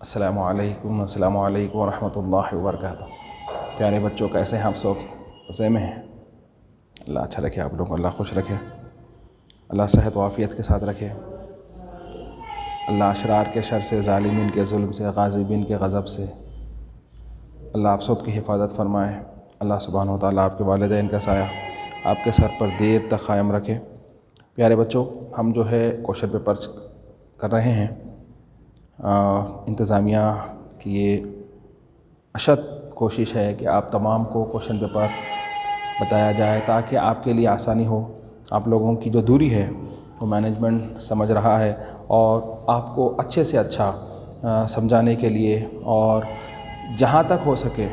अस्सलामु अलैकुम वरहमतुल्लाहि वबरकातुहू। प्यारे बच्चों, कैसे हैं आप सब? मज़े में हैं? अल्लाह अच्छा रखे आप लोगों को, अल्लाह खुश रखे, अल्लाह सेहत व आफ़ियत के साथ रखे, अल्लाह अशरार के शर से, ज़ालिमीन के जुल्म से, गाज़िबीन के गज़ब से अल्लाह आप सब की हिफाजत फ़रमाए। अल्लाह सुब्हानहू व तआला आपके वालिदैन का साया आपके सर पर देर तक क़ायम रखे। प्यारे बच्चों, हम जो है क्वेश्चन पेपर कर रहे हैं। इंतज़ामिया की ये अशद कोशिश है कि आप तमाम को क्वेश्चन पेपर बताया जाए ताकि आपके लिए आसानी हो। आप लोगों की जो दूरी है वो मैनेजमेंट समझ रहा है और आपको अच्छे से अच्छा समझाने के लिए और जहाँ तक हो सके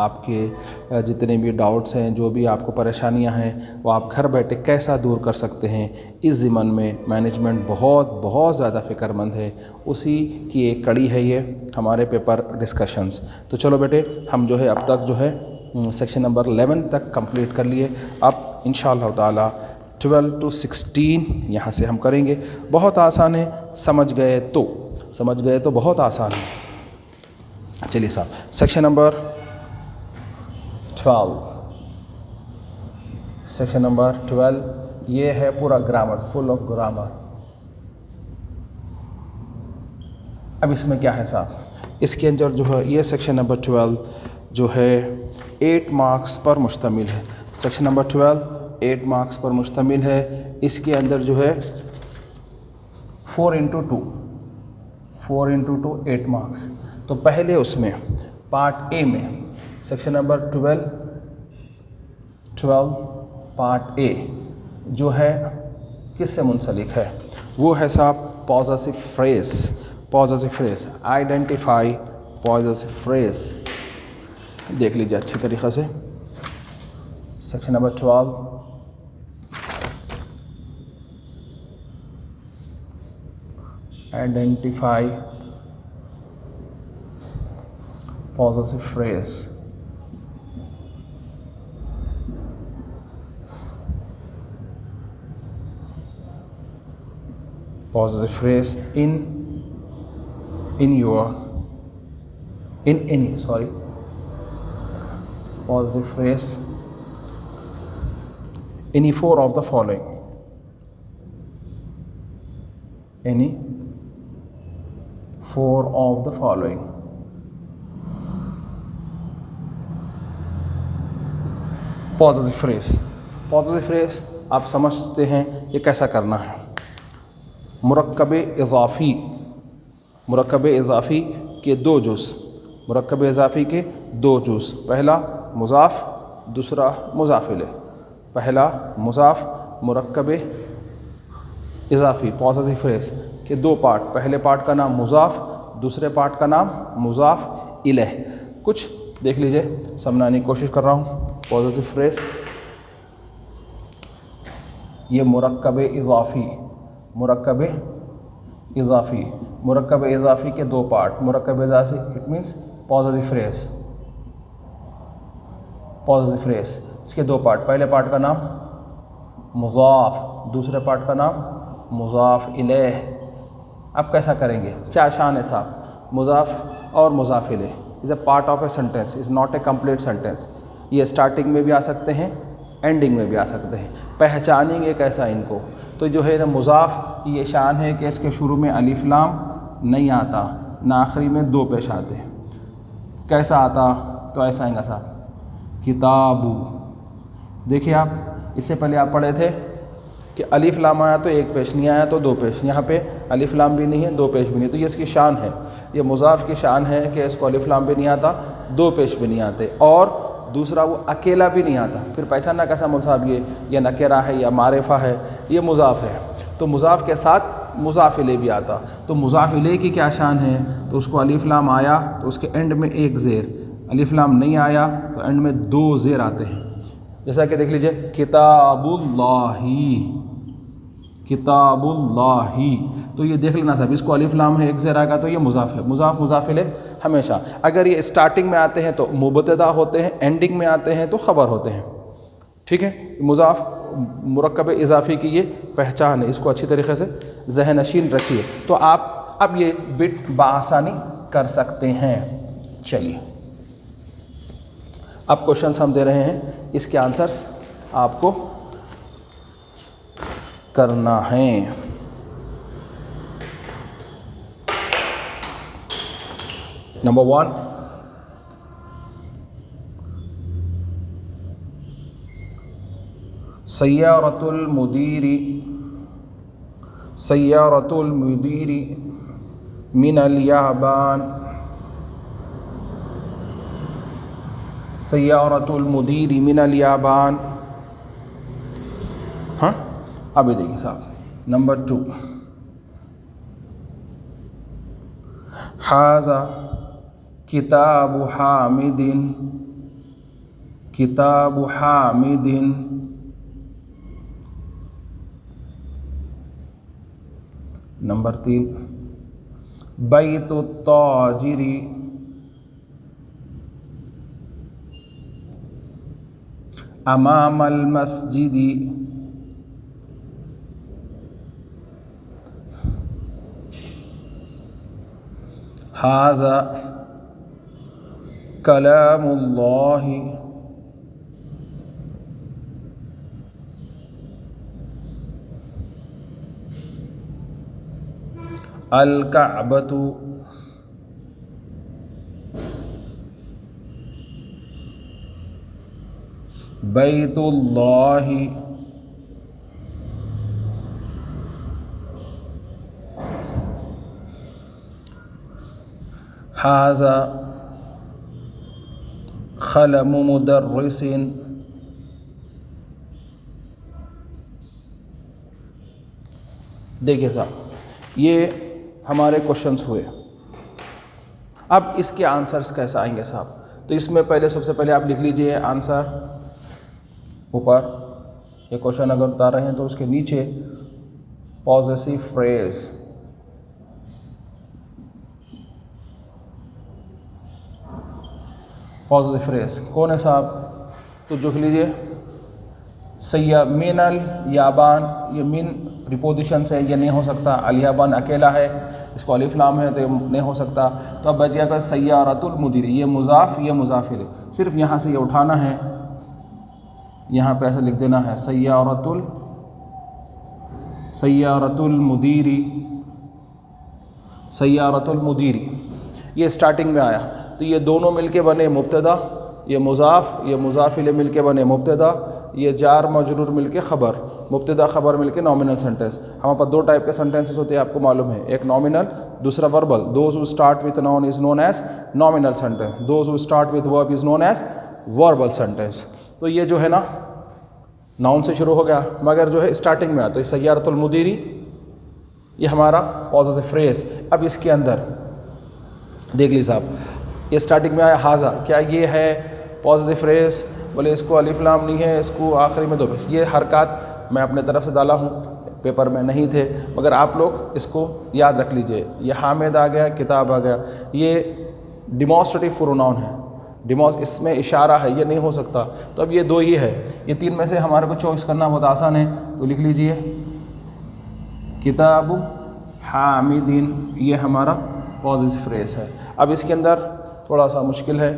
आपके जितने भी डाउट्स हैं, जो भी आपको परेशानियां हैं, वो आप घर बैठे कैसा दूर कर सकते हैं, इस ज़िम्मन में मैनेजमेंट बहुत ज़्यादा फ़िक्रमंद है। उसी की एक कड़ी है ये हमारे पेपर डिस्कशंस। तो चलो बेटे, हम जो है अब तक जो है सेक्शन नंबर 11 तक कंप्लीट कर लिए। अब इंशाअल्लाह ताला 12 to 16 यहाँ से हम करेंगे। बहुत आसान है, समझ गए तो बहुत आसान है। चलिए साहब, सेक्शन नंबर 12, सेक्शन नंबर 12 ये है पूरा ग्रामर, फुल ऑफ ग्रामर। अब इसमें क्या है साहब, इसके अंदर जो है ये सेक्शन नंबर 12 जो है 8 मार्क्स पर मुश्तमिल है। सेक्शन नंबर 12 8 मार्क्स पर मुश्तमिल है। इसके अंदर जो है 4 into 2 8 मार्क्स। तो पहले उसमें पार्ट ए में सेक्शन नंबर 12 पार्ट ए जो है किससे मुंसलिक है, वो है साहब possessive phrase. Identify possessive phrase. देख लीजिए अच्छी तरीक़े से। Section number 12 identify possessive phrase. Possessive phrase in any possessive phrase any four of the following. Any four of the following. Possessive phrase आप समझते हैं ये कैसा करना है। मुरक्कब इज़ाफ़ी के दो जुज़, पहला मुज़ाफ़ दूसरा मुज़ाफ़ इलैह। पहला मुज़ाफ़ मुरक्कब इज़ाफ़ी पॉसेसिव फ्रेज़ के दो पार्ट, पहले पार्ट का नाम मुज़ाफ़, दूसरे पार्ट का नाम मुज़ाफ़ इलैह। कुछ देख लीजिए, समझाने की कोशिश कर रहा हूँ। पॉसेसिव फ्रेज़ ये मुरक्कब इज़ाफ़ी के दो पार्ट। मुरक्कब इज़ाफ़ी इट मीन्स पॉसेसिव फ्रेज़ इसके दो पार्ट, पहले पार्ट का नाम मुज़ाफ़, दूसरे पार्ट का नाम मुज़ाफ़ इलैह। अब कैसा करेंगे, क्या शान है साहब। मुज़ाफ़ और मुज़ाफ़ इलैह is a part of a sentence, is not a complete sentence. ये स्टार्टिंग में भी आ सकते हैं, एंडिंग में भी आ सकते हैं। पहचानेंगे कैसा इनको, तो जो है ना मुज़ाफ़ की ये शान है कि इसके शुरू में अलिफ लाम नहीं आता, ना आखिरी में दो पेश आते हैं। कैसा आता, तो ऐसा आएगा साहब किताबू। देखिए आप, इससे पहले आप पढ़े थे कि अलिफ लाम आया तो एक पेश, नहीं आया तो दो पेश। यहाँ पे अलिफ लाम भी नहीं है, दो पेश भी नहीं, तो ये इसकी शान है। ये मुज़ाफ़ की शान है कि इसको अलिफ लाम भी नहीं आता, दो पेश भी नहीं आते, और दूसरा वो अकेला भी नहीं आता। फिर पहचानना कैसा मुज़ाफ़, ये नकेरा है या मारिफा है, ये मुज़ाफ़ है। तो मुज़ाफ़ के साथ मुज़ाफ़ इलैह भी आता। तो मुज़ाफ़ इलैह की क्या शान है, तो उसको अलिफ लाम आया तो उसके एंड में एक ज़ेर, अलिफ लाम नहीं आया तो एंड में दो ज़ेर आते हैं। जैसा कि देख लीजिए किताबुल्लाही, तो ये देख लेना साहब, इसको अलिफ लाम है, एक ज़ेर आएगा तो ये मुज़ाफ़ है। मुज़ाफ़ इलैह हमेशा, अगर ये स्टार्टिंग में आते हैं तो मुबतदा होते हैं, एंडिंग में आते हैं तो ख़बर होते हैं। ठीक है, मुज़ाफ़ मुरक्कब इज़ाफ़ी की ये पहचान है, इसको अच्छी तरीके से ज़हन नशीन रखिए। तो आप अब ये बिट बासानी कर सकते हैं। चलिए अब क्वेश्चंस हम दे रहे हैं, इसके आंसर्स आपको करना है। नंबर 1, सय्यारतुल मुदीरी मिनल याबान। सय्यारतुल मुदीरी मिनल याबान। हाँ, अभी देखिए साहब। नंबर 2, हाज़ा किताबु हामिदिन। नंबर 3, बैतुत ताजिरी अमामल मस्जिदी। हाज़ा कलामुल्लाहि अल कअबतु बैतुल्लाहि हाज़ा खलमु मुदर्रिसिन। देखिए साहब, ये हमारे क्वेश्चंस हुए। अब इसके आंसर्स कैसे आएंगे साहब? तो इसमें सबसे पहले आप लिख लीजिए आंसर ऊपर। ये क्वेश्चन अगर बता रहे हैं तो उसके नीचे पॉजेसिव फ्रेज, पॉजिटिव फ्रेज कौन है साहब? तो जो लीजिए सैया मिनल याबान, ये मिन प्रीपोजिशन से ये नहीं हो सकता। अलियाबान अकेला है, इसको अलिफ लाम है तो ये नहीं हो सकता। तो अब बच गया सय्यारतुल मुदीरी, ये मुज़ाफ ये मुज़ाफिल है। सिर्फ यहाँ से ये उठाना है, यहाँ पे ऐसे लिख देना है सय्यारतुल मुदीरी। ये स्टार्टिंग में आया तो ये दोनों मिलके बने मुब्तदा, ये मुज़ाफ ये मुज़ाफिल मिलके बने मुब्तदा, ये जार मजरूर मिलके ख़बर, मुब्तदा ख़बर मिलके नॉमिनल सेंटेंस। हमारे पास 2 टाइप के सेंटेंसेस होते हैं, आपको मालूम है, एक नॉमिनल दूसरा verbal. Those who start with noun is known as nominal sentence, those who start with verb is known as verbal sentence. तो ये जो है ना नाउन से शुरू हो गया मगर जो है स्टार्टिंग में आता, तो सय्यारतुल मुदीरी ये हमारा पॉजिटिव फ्रेज। अब इसके अंदर देख लीजिए साहब, ये स्टार्टिंग में आया हाज़ा, क्या ये है पॉजिटिव फ्रेज? बोले इसको अलिफ लाम नहीं है, इसको आखिरी में 2 बस। ये हरकत मैं अपने तरफ से डाला हूँ, पेपर में नहीं थे, मगर आप लोग इसको याद रख लीजिए। ये हामिद आ गया, किताब आ गया, ये डिमॉन्स्ट्रेटिव प्रोनाउन है, इसमें इशारा है, ये नहीं हो सकता। तो अब ये 2 ही है, ये 3 में से हमारे को चॉइस करना बहुत आसान है। तो लिख लीजिए किताबु हामिदिन, ये हमारा पॉजिटिव फ्रेज है। अब इसके अंदर थोड़ा सा मुश्किल है,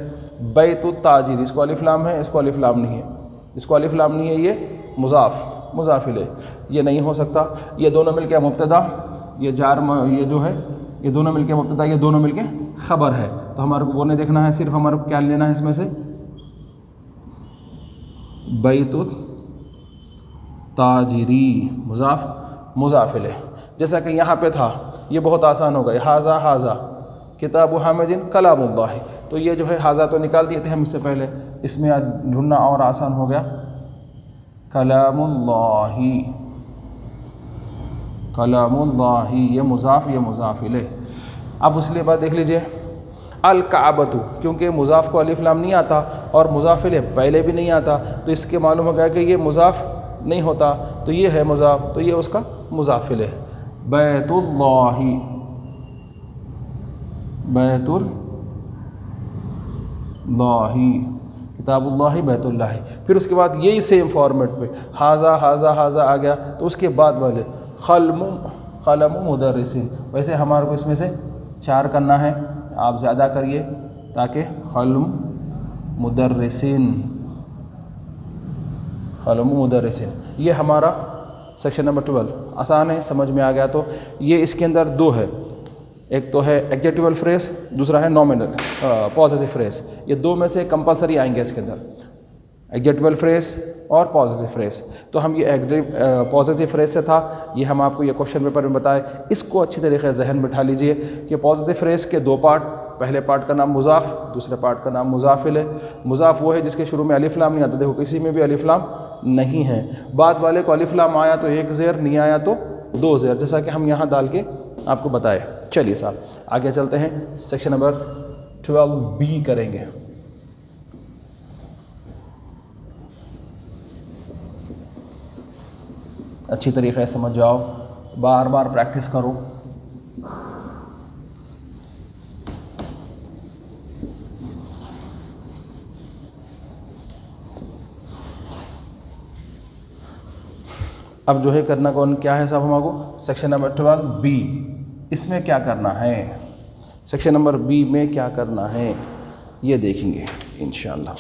बैतुत ताजिर, इसको अलिफ लाम है, इसको अलिफ लाम नहीं है, इसको अलिफ लाम नहीं है, ये मुज़ाफिल है, ये नहीं हो सकता। ये दोनों मिलके मुब्तदा, ये जार ये जो है ये दोनों मिलके मुब्तदा, ये दोनों मिलके ख़बर है। तो हमारे को वो नहीं देखना है, सिर्फ हमारे को क्या लेना है इसमें से बैतुत ताजिरी, मुज़ाफिल है। जैसा कि यहाँ पे था, ये बहुत आसान हो गया, हाज़ा किताबु हामिदिन कलामुल्लाह। तो ये जो है हाज़ा तो निकाल दिए थे हम इससे पहले, इसमें ढूंढना और आसान हो गया, कलामुल्लाही ये मुज़ाफ़ ये मुज़ाफ़िल है। अब उसके बाद देख लीजिए अल काबतु, क्योंकि मुज़ाफ़ को अलिफ लाम नहीं आता और मुज़ाफ़िल पहले भी नहीं आता, तो इसके मालूम हो गया कि ये मुज़ाफ़ नहीं होता, तो ये है मुज़ाफ़, तो ये उसका मुज़ाफ़िल है। बैतुल्लाही किताबुल्लाही बैतुल्लाही। फिर उसके बाद यही सेम फॉर्मेट पे हाज़ा आ गया, तो उसके बाद वाले क़लमु मुदर्रिसिन। वैसे हमारे को इसमें से 4 करना है, आप ज़्यादा करिए ताकि खलम मुदर्रिसिन। ये हमारा सेक्शन नंबर 12 आसान है, समझ में आ गया। तो ये इसके अंदर दो है, एक तो है एडजेक्टिवल फ्रेज, दूसरा है नॉमिनल पॉसेसिव फ्रेज। ये दो में से कंपलसरी आएंगे इसके अंदर, एडजेक्टिवल फ्रेज और पॉसेसिव फ्रेज। तो हम ये पॉसेसिव फ्रेज से था, ये हम आपको ये क्वेश्चन पेपर में बताए। इसको अच्छी तरीके से जहन में बिठा लीजिए कि पॉसेसिव फ्रेज के दो पार्ट, पहले पार्ट का नाम मुज़ाफ़, दूसरे पार्ट का नाम मुज़ाफ़ इलैह। मुज़ाफ़ वो है जिसके शुरू में अलिफ लाम नहीं आता, देखो किसी में भी अलिफ लाम नहीं है। बाद वाले को अलिफ लाम आया तो एक ज़ेर, नहीं आया तो दो ज़ेर, जैसा कि हम यहाँ डाल के आपको बताए। चलिए साहब आगे चलते हैं, सेक्शन नंबर 12B करेंगे। अच्छी तरीके से समझ जाओ, बार बार प्रैक्टिस करो। अब जो है करना कौन क्या है साहब हमको, सेक्शन नंबर 12B। इसमें क्या करना है, सेक्शन नंबर B में क्या करना है ये देखेंगे इंशाअल्लाह।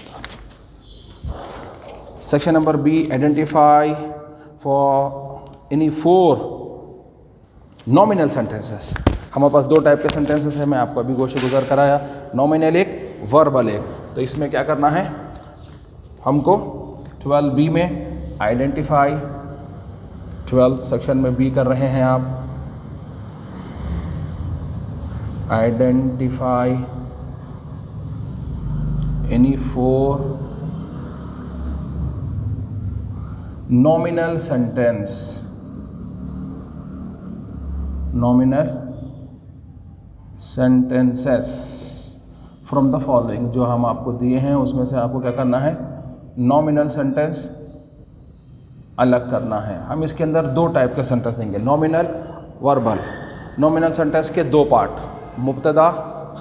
Section number B, identify for any 4 nominal sentences. हमारे पास दो टाइप के सेंटेंसेस हैं, मैं आपको अभी गोशे गुजर कराया, नॉमिनल एक, वर्बल एक। तो इसमें क्या करना है हमको 12B में, आइडेंटिफाई 12 सेक्शन में B कर रहे हैं आप, identify any 4 nominal sentence, nominal sentences from the following, जो हम आपको दिए हैं उसमें से आपको क्या करना है, nominal sentence अलग करना है। हम इसके अंदर दो टाइप के सेंटेंस देंगे, नॉमिनल, वर्बल। नॉमिनल सेंटेंस के दो पार्ट, मुब्तदा,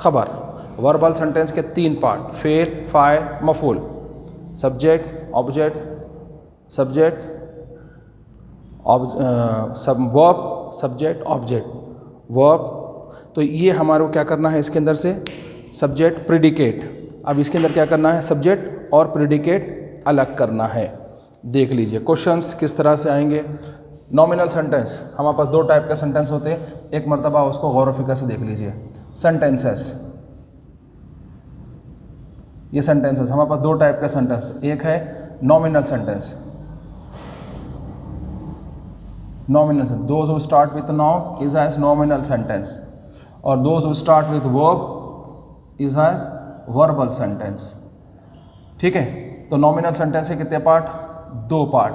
खबर। वर्बल सेंटेंस के 3 पार्ट, फेल, फाइल, मफूल। Subject, object, subject, verb, subject, object, verb. तो ये हमारे को क्या करना है इसके अंदर से, सब्जेक्ट, प्रेडिकेट। अब इसके अंदर क्या करना है, सब्जेक्ट और प्रेडिकेट अलग करना है। देख लीजिए क्वेश्चंस किस तरह से आएंगे। नॉमिनल सेंटेंस, हमारे पास दो टाइप के सेंटेंस होते हैं, एक मरतबा उसको गौर व फिक्र से देख लीजिए। सेंटेंसेस, ये सेंटेंसेस हमारे पास दो टाइप का सेंटेंस, एक है nominal sentence, nominal sentence, those who start with noun is as nominal sentence, और those who start with verb is as verbal sentence। ठीक है, तो nominal sentence के कितने पार्ट, 2 पार्ट।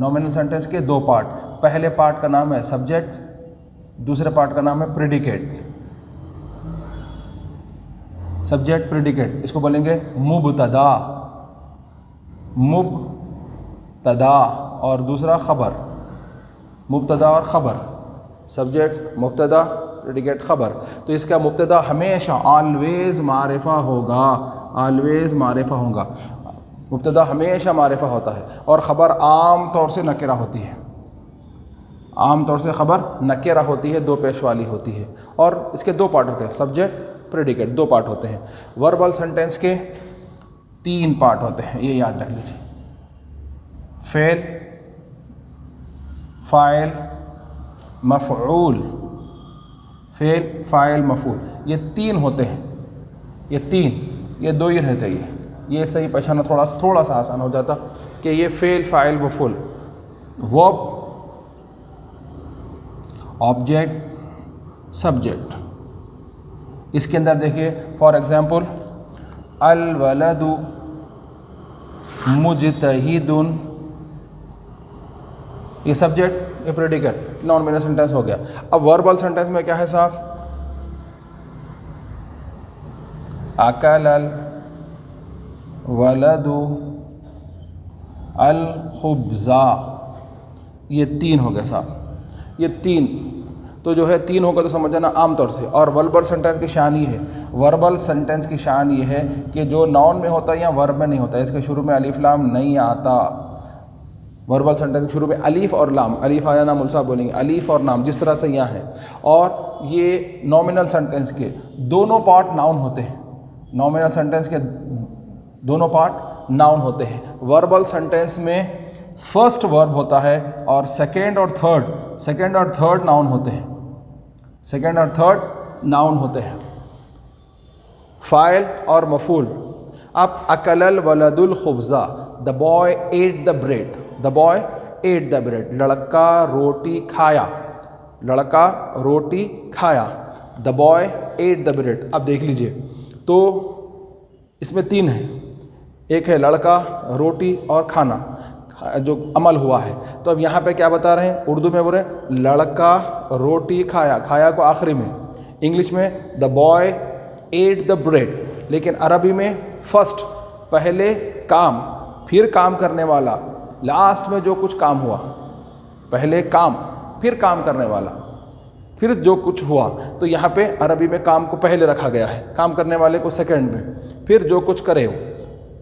nominal sentence के 2 पार्ट, पहले पार्ट का नाम है सब्जेक्ट, दूसरे पार्ट का नाम है प्रेडिकेट। सब्जेक्ट, प्रेडिकेट, इसको बोलेंगे मुब्तदा, मुब्तदा, और दूसरा खबर, मुब्तदा और ख़बर। सब्जेक्ट, मुब्तदा, प्रेडिकेट, ख़बर। तो इसका मुब्तदा हमेशा ऑलवेज़ मारिफा होगा, ऑलवेज़ मारिफा होगा। मुब्तदा हमेशा मारिफा होता है, और ख़बर आम तौर से नकिरा होती है। आम तौर से ख़बर नकिरा होती है, 2 पेश वाली होती है, और इसके 2 पार्ट होते हैं, सब्जेक्ट, प्रेडिकेट, 2 पार्ट होते हैं। वर्बल सेंटेंस के 3 पार्ट होते हैं, ये याद रख लीजिए। फेल, फ़ाइल, मफ़ऊल। फेल, फ़ाइल, मफ़ऊल, ये 3 होते हैं। ये 3, ये 2 ही रहते हैं। ये सही पहचाना थोड़ा सा आसान हो जाता कि ये फेल, फ़ाइल, मफ़ऊल। Verb, object, subject. इसके अंदर देखिए फॉर एग्ज़ाम्पल, अल वलदु मुजतहिदुन, ये सब्जेक्ट, ये प्रेडिकेट, नॉमिनल सेंटेंस हो गया। अब वर्बल सेंटेंस में क्या है साहब, अकल वलदु अल खुब्ज़ा, ये 3 हो गए साहब। ये 3 तो जो है 3 होगा तो समझ जाना आम तौर से। और वर्बल सेंटेंस की शान ये है, वर्बल सेंटेंस की शान ये है कि जो नाउन में होता है या वर्ब में नहीं होता है, इसके शुरू में अलिफ लाम नहीं आता। वर्बल सेंटेंस शुरू में अलीफ और लाम, अलीफ आया नाम साहब बोलेंगे, अलीफ और नाम जिस तरह से यहाँ है। और ये नॉमिनल सेंटेंस के दोनों पार्ट नाउन होते हैं, नॉमिनल सेंटेंस के दोनों पार्ट नाउन होते हैं। वर्बल सेंटेंस में फर्स्ट वर्ब होता है और सेकेंड और थर्ड नाउन होते हैं, सेकेंड और थर्ड नाउन होते हैं। फ़ाइल और मफूल। अब अकलल वलदुल खुब्ज़ा, the boy ate the bread, the boy ate the bread, लड़का रोटी खाया, लड़का रोटी खाया, the boy ate the bread. अब देख लीजिए तो इसमें तीन है, एक है लड़का, रोटी और खाना जो अमल हुआ है। तो अब यहाँ पे क्या बता रहे हैं, उर्दू में बोल रहे हैं लड़का रोटी खाया, खाया को आखिरी में, इंग्लिश में the boy ate the bread. लेकिन अरबी में फर्स्ट पहले काम, फिर काम करने वाला, लास्ट में जो कुछ काम हुआ, पहले काम फिर काम करने वाला, फिर जो कुछ हुआ। तो यहाँ पे अरबी में काम को पहले रखा गया है, काम करने वाले को सेकंड में, फिर जो कुछ करे हो।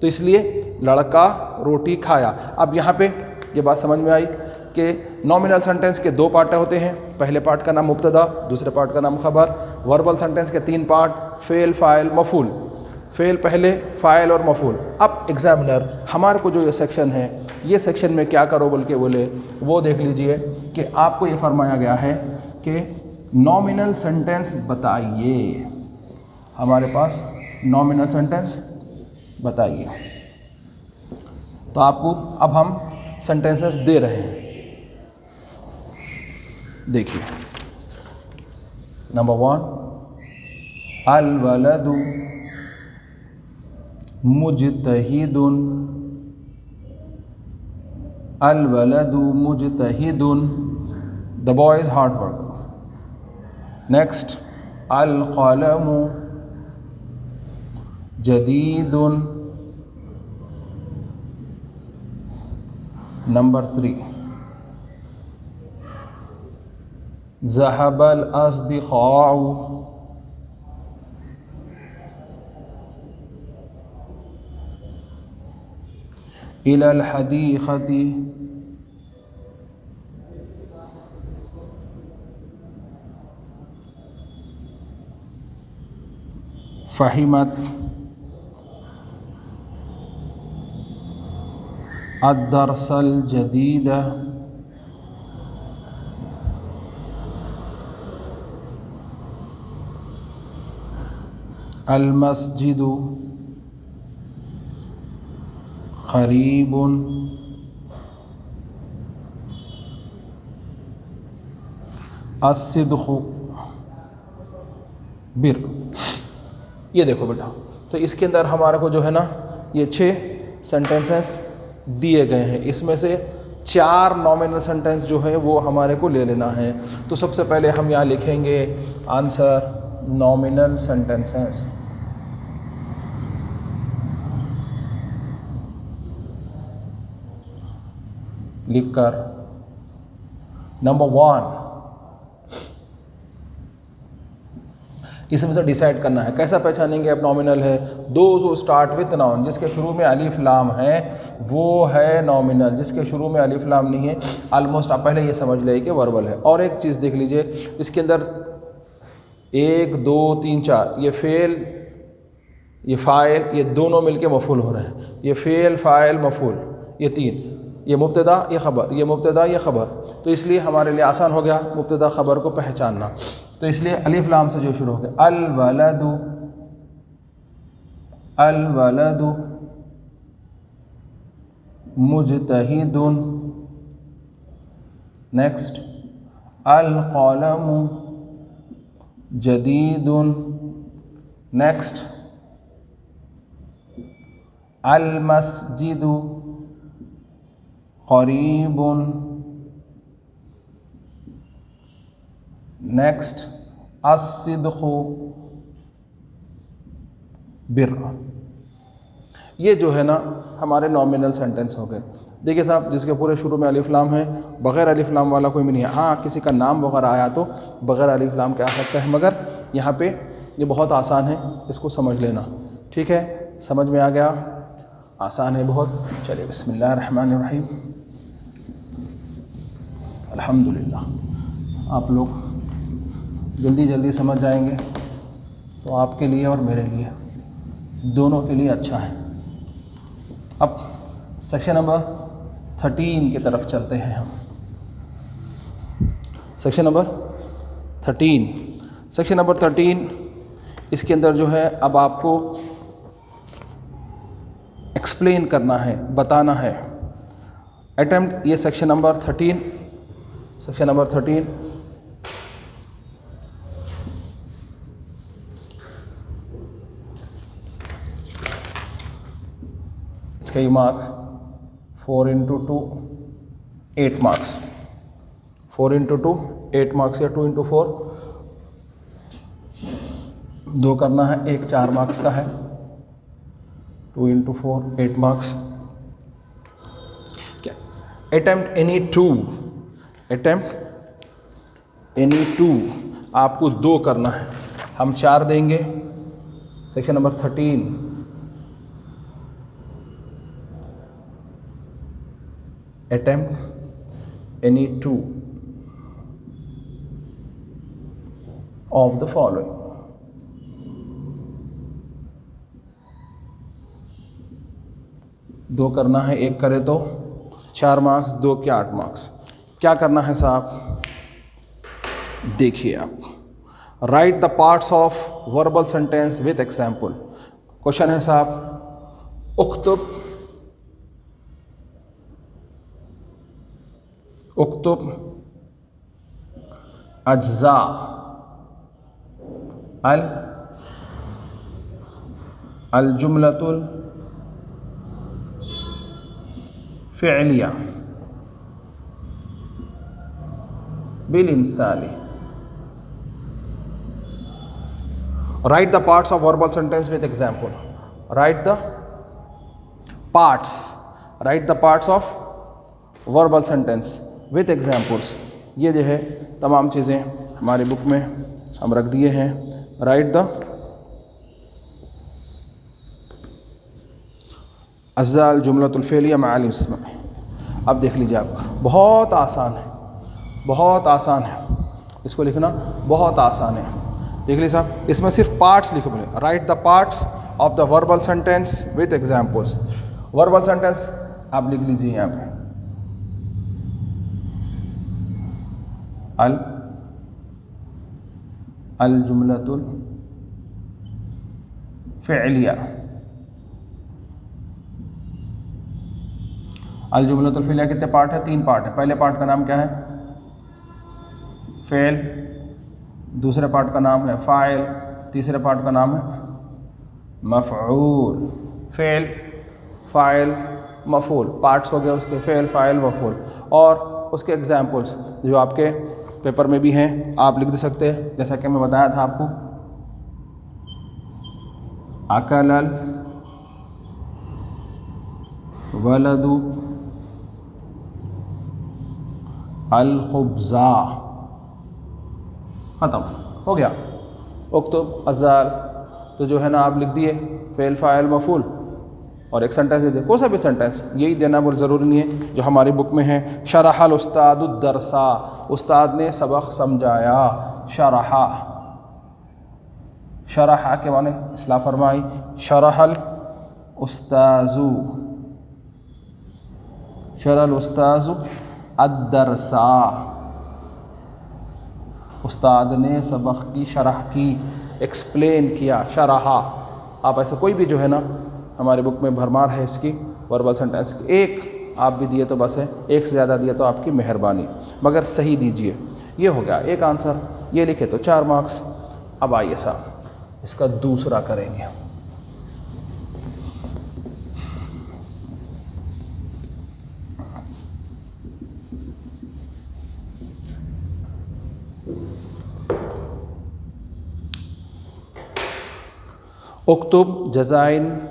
तो इसलिए लड़का रोटी खाया। अब यहाँ पे ये बात समझ में आई कि नॉमिनल सेंटेंस के दो पार्ट होते हैं, पहले पार्ट का नाम मुब्तदा, दूसरे पार्ट का नाम खबर। वर्बल सेंटेंस के तीन पार्ट, फेल, फाइल, मफूल। फेल पहले, फाइल और मफूल। अब एग्जामिनर हमारे को जो ये सेक्शन है, ये सेक्शन में क्या करो बोल के बोले, वो देख लीजिए कि आपको ये फरमाया गया है कि नॉमिनल सेंटेंस बताइए। हमारे पास नॉमिनल सेंटेंस बताइए। तो आपको अब हम सेंटेंसेस दे रहे हैं, देखिए। नंबर 1, अल वलदु मुजतहिदुन, अल वलदु मुजतहिदुन, the boy is hard work. Next, अल क़लमु जदीदुन। नंबर 3, ज़हबल अस्दिक़ाउ, इलल हदीक़ति, फ़हिमत अद-दर्सल जदीद, अल-मस्जिदु क़रीबुन, अस-सिद्क़ु बिर। ये देखो बेटा, तो इसके अंदर हमारे को जो है ना ये 6 सेंटेंसेस दिए गए हैं। इसमें से 4 नॉमिनल सेंटेंस जो है वो हमारे को ले लेना है। तो सबसे पहले हम यहाँ लिखेंगे आंसर नॉमिनल सेंटेंसेस। लिखकर नंबर 1, इसमें से डिसाइड करना है कैसा पहचानेंगे अब नॉमिनल है। Those who start with noun, जिसके शुरू में अलिफ लाम है वो है नॉमिनल, जिसके शुरू में अलिफ लाम नहीं है ऑलमोस्ट आप पहले ये समझ ले कि वर्बल है। और एक चीज़ देख लीजिए, इसके अंदर 1 2 3 4 ये फेल, ये फ़ाइल, ये दोनों मिलके मफूल हो रहे हैं। ये फेल, फ़ाइल, मफूल, ये 3, ये मुब्तदा, ये ख़बर, ये मुब्तदा, ये ख़बर। तो इसलिए हमारे लिए आसान हो गया मुब्तदा ख़बर को पहचानना। तो इसलिए अलिफ लाम से जो शुरू हो गया, अल वलदु, अल वलदु मुजतहिदुन। नेक्स्ट, अल क़लमु जदीदुन। नेक्स्ट, अल मस्जिदु क़रीबुन। नेक्स्ट, अस-सिद्क़ु बिर्र। ये जो है ना हमारे नॉमिनल सेंटेंस हो गए। देखिए साहब, जिसके पूरे शुरू में अलिफ लाम है, बग़ैर अलिफ लाम वाला कोई भी नहीं है। हाँ, किसी का नाम वगैरह आया तो बग़ैर अलिफ लाम के आ सकता है, मगर यहाँ पे ये बहुत आसान है, इसको समझ लेना। ठीक है, समझ में आ गया, आसान है बहुत। चलिए बिस्मिल्लाह रहमान रहीम। अल्हम्दुलिल्लाह आप लोग जल्दी जल्दी समझ जाएंगे तो आपके लिए और मेरे लिए दोनों के लिए अच्छा है। अब सेक्शन नंबर 13 की तरफ चलते हैं हम। सेक्शन नंबर 13 इसके अंदर जो है अब आपको एक्सप्लेन करना है, बताना है। अटेम्प्ट ये सेक्शन नंबर 13 इसके marks 4 into 2 8 marks, 4 into 2 8 marks या 2 into 4 दो करना है, एक 4 मार्क्स का है, 2 into 4 8 मार्क्स। क्या अटेम्प्ट एनी टू आपको 2 करना है, हम 4 देंगे। Section number 13 attempt any 2 of the following. दो करना है, एक करे तो 4 मार्क्स, 2 के 8 मार्क्स। क्या करना है साहब, देखिए आप, write the parts of verbal sentence with example. Question है साहब, उक्तुब अज्जा अल जुमलतुल फ़िअलिया बिल-इम्तिसाली। Write the parts of verbal sentence with example. Write the parts of verbal sentence with examples. ये जो है तमाम चीज़ें हमारी बुक में हम रख दिए हैं। राइट द अज़्ज़ा जुमलतुल फ़िअलिया मअल इस्म। अब देख लीजिए आप, बहुत आसान है इसको लिखना, बहुत आसान है। देख लीजिए साहब, इसमें सिर्फ पार्ट्स लिखो बोले, right the parts of the verbal sentence with examples. Verbal sentence आप लिख लीजिए यहाँ पे, अल जुमलतुल फ़िअलिया। अल जुमलतुल फ़िअलिया कितने पार्ट है? 3 पार्ट है। पहले पार्ट का नाम क्या है? फ़ेल। दूसरे पार्ट का नाम है फ़ाइल। तीसरे पार्ट का नाम है मफ़ऊल। फ़ेल, फ़ाइल, मफ़ऊल पार्ट्स हो गए उसके, फ़ेल, फ़ाइल, मफ़ऊल। और उसके एग्जाम्पल्स जो आपके पेपर में भी हैं, आप लिख दे सकते हैं। जैसा कि मैं बताया था आपको, अकलल वलदु अल खुब्ज़ा। ख़त्म हो गया। उक्तुब अज़ाल, तो जो है ना आप लिख दिए फ़ेल, फ़ाइल, मफ़ऊल, और एक सेंटेंस दे दे, कोई सा भी सेंटेंस, यही देना बहुत ज़रूरी नहीं है। जो हमारी बुक में है, शरहल उस्तादु दरसा, उस्ताद ने सबक समझाया। शरहा के माने इस्लाह फरमाई। शरहल उस्ताज़ु अद-दरसा, उस्ताद ने सबक की शरह की, एक्सप्लेन किया, शरहा। आप ऐसा कोई भी जो है ना, हमारी बुक में भरमार है इसकी वर्बल सेंटेंस की। एक आप भी दिए तो बस है, एक से ज़्यादा दिए तो आपकी मेहरबानी, मगर सही दीजिए। ये हो गया एक आंसर, ये लिखे तो 4 मार्क्स। अब आइए साहब, इसका दूसरा करेंगे। उक्तुब जज़ाइन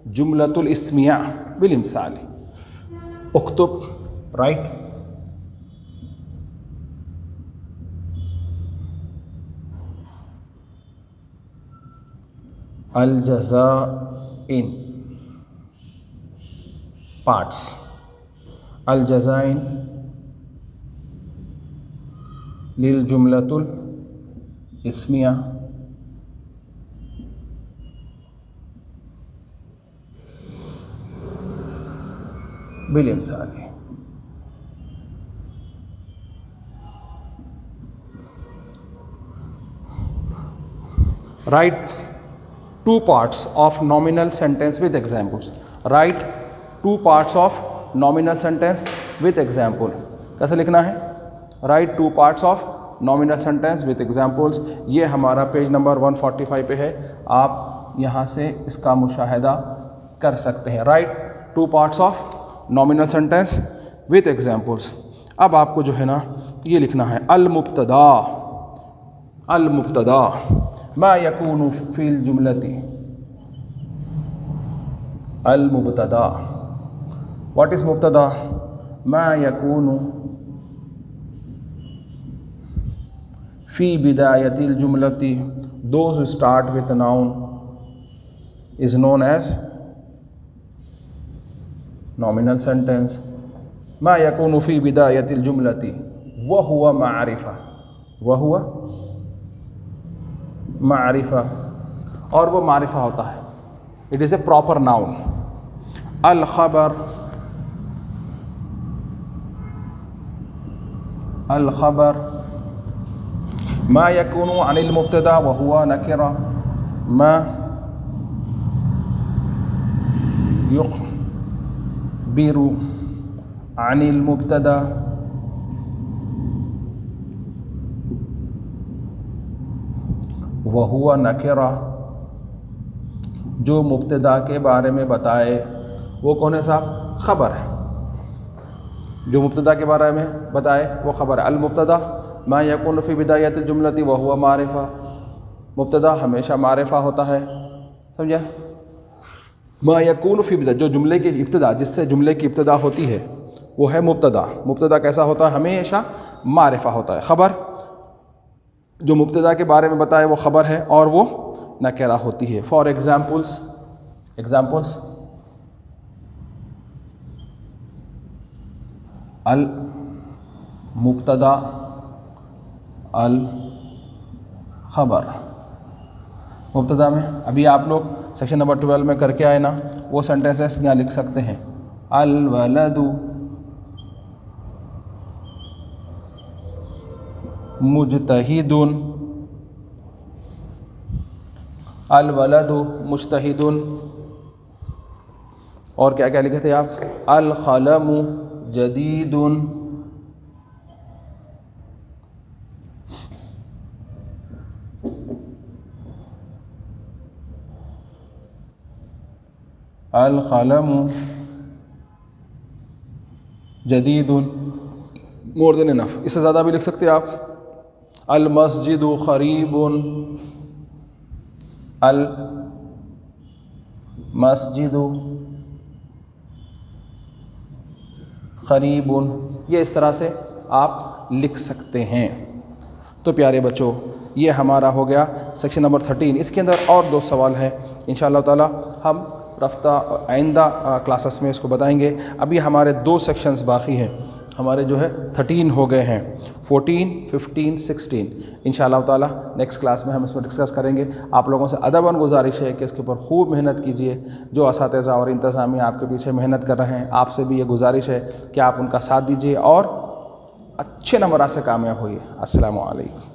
जुमलतुल इस्मिया बिल-इम्तिसाली। उक्तुब, राइट, अल जज़ाइन पार्ट्स, अल जज़ाइन लिल जुमलतुल इस्मिया बिलिमसाली। Write two parts of nominal sentence with examples. Write two parts of nominal sentence with example. कैसे लिखना है? Write two parts of nominal sentence with examples. ये हमारा पेज नंबर 145 पे है, आप यहाँ से इसका मुशाहिदा कर सकते हैं। Write two parts of nominal sentence with examples. अब आपको जो है ना ये लिखना है अल मुब्तदा। अल मुब्तदा मा यकूनु फ़िल जुमलती। अल मुब्तदा, व्हाट इज़ मुब्तदा? मा यकूनु फ़ी बिदायतिल जुमलती, those who start with noun is known as nominal sentence. मा यकूनु फ़ी बिदायतिल जुमलती व हुवा मारिफा, व हुवा मारिफा, और वो मारिफा होता है, it is a proper noun. अल खबर, अल खबर मा यकूनु अनिल मुब्तदा व हुवा नकिरा, मा युखबिरु अनिल मुब्तदा व हुवा नकिरा, जो मुब्तदा के बारे में बताए वो कौन है साहब? ख़बर है। जो मुब्तदा के बारे में बताए वो ख़बर है। अल मुब्तदा मा यकूनु फ़ी बिदायतिल जुमलती व हुवा मारिफा, मुब्तदा हमेशा मारिफा होता है, समझा? मा यकूनु फ़ी बिदा, जो जुमले की इब्तिदा, जिससे जुमले की इब्तिदा होती है वो है मुब्तदा। मुब्तदा कैसा होता है? हमेशा मारिफा होता है। ख़बर जो मुब्तदा के बारे में बताए वो ख़बर है और वो नकिरा होती है। फॉर एग्जाम्पल्स, एग्जाम्पल्स अल मुब्तदा अल ख़बर। मुब्तदा में अभी आप लोग सेक्शन नंबर 12 में करके आए ना, वो सेंटेंसेस यहाँ लिख सकते हैं। अल वलदु मुजतहिदुन, अल वलदु मुजतहिदुन, और क्या क्या लिखे थे आप? अल क़लमु जदीदुन, अल क़लमु जदीदुन, मोर देन इनफ। इससे ज़्यादा भी लिख सकते हैं आप। अल मस्जिदु क़रीबुन, अल मस्जिदु क़रीबुन, ये इस तरह से आप लिख सकते हैं। तो प्यारे बच्चों, ये हमारा हो गया सेक्शन नंबर 13। इसके अंदर और 2 सवाल हैं, इंशाअल्लाह ताला हम रफ्ता आइंदा क्लासेस में इसको बताएंगे। अभी हमारे 2 सेक्शंस बाकी हैं, हमारे जो है 13 हो गए हैं, 14, 15, 16। इंशाअल्लाह ताला नेक्स्ट क्लास में हम इसमें डिस्कस करेंगे। आप लोगों से अदबन गुजारिश है कि इसके ऊपर खूब मेहनत कीजिए। जो असातिज़ा और इंतज़ामिया आपके पीछे मेहनत कर रहे हैं, आपसे भी ये गुजारिश है कि आप उनका साथ दीजिए और अच्छे नंबरात से कामयाब होइए। अस्सलामु अलैकुम।